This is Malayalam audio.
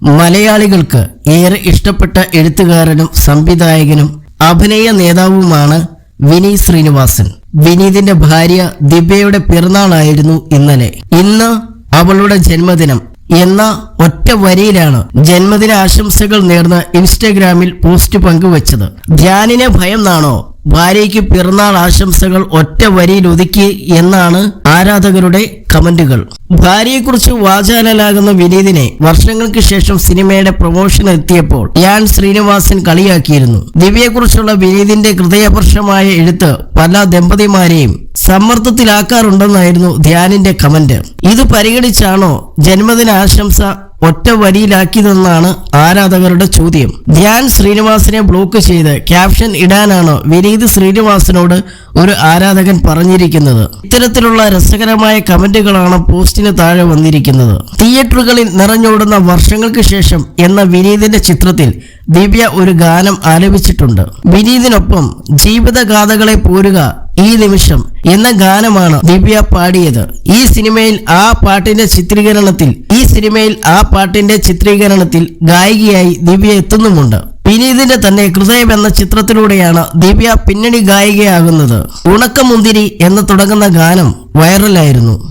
മലയാളികൾക്ക് ഏറെ ഇഷ്ടപ്പെട്ട എഴുത്തുകാരനും സംവിധായകനും അഭിനയ നേതാവുമാണ് വിനീത് ശ്രീനിവാസൻ. വിനീതിന്റെ ഭാര്യ ദിവ്യയുടെ പിറന്നാളായിരുന്നു ഇന്നലെ. ഇന്ന് അവളുടെ ജന്മദിനം എന്ന ഒറ്റ വരിയിലാണ് ജന്മദിന ആശംസകൾ നേർന്ന് ഇൻസ്റ്റഗ്രാമിൽ പോസ്റ്റ് പങ്കുവച്ചത്. ധ്യാനിനെ ഭയം നാണോ, ഭാര്യയ്ക്ക് പിറന്നാൾ ആശംസകൾ ഒറ്റ വരിയിൽ ഒതുക്കി എന്നാണ് ആരാധകരുടെ കമന്റുകൾ. ഭാര്യയെക്കുറിച്ച് വാചാലനാകുന്ന വിനീതിനെ വർഷങ്ങൾക്ക് ശേഷം സിനിമയുടെ പ്രൊമോഷൻ എത്തിയപ്പോൾ ധ്യാൻ ശ്രീനിവാസൻ കളിയാക്കിയിരുന്നു. ദിവ്യയെക്കുറിച്ചുള്ള വിനീതിന്റെ ഹൃദയസ്പർശമായ എഴുത്ത് പല ദമ്പതിമാരെയും സമ്മർദ്ദത്തിലാക്കാറുണ്ടെന്നായിരുന്നു ധ്യാനിന്റെ കമന്റ്. ഇത് പരിഗണിച്ചാണോ ജന്മദിന ആശംസ ഒറ്റ വരിയിലാക്കിയതെന്നാണ് ആരാധകരുടെ ചോദ്യം. ധ്യാൻ ശ്രീനിവാസനെ ബ്ലോക്ക് ചെയ്ത് ക്യാപ്ഷൻ ഇടാനാണ് വിനീത് ശ്രീനിവാസനോട് ഒരു ആരാധകൻ പറഞ്ഞിരിക്കുന്നത്. ഇത്തരത്തിലുള്ള രസകരമായ കമന്റുകളാണ് പോസ്റ്റിന് താഴെ വന്നിരിക്കുന്നത്. തിയേറ്ററുകളിൽ നിറഞ്ഞോടുന്ന വർഷങ്ങൾക്ക് ശേഷം എന്ന വിനീതിന്റെ ചിത്രത്തിൽ ദിവ്യ ഒരു ഗാനം ആലപിച്ചിട്ടുണ്ട്. വിനീതിനൊപ്പം ജീവിതഗാഥകളെ പോരുക ഈ നിമിഷം എന്ന ഗാനമാണ് ദിവ്യ പാടിയത്. ഈ സിനിമയിൽ ആ പാട്ടിന്റെ ചിത്രീകരണത്തിൽ ഗായികയായി ദിവ്യ എത്തുന്നുമുണ്ട്. വിനീതിന്റെ തന്നെ ഹൃദയം എന്ന ചിത്രത്തിലൂടെയാണ് ദിവ്യ പിന്നണി ഗായികയാകുന്നത്. ഉണക്കമുന്തിരി എന്ന് തുടങ്ങുന്ന ഗാനം വൈറലായിരുന്നു.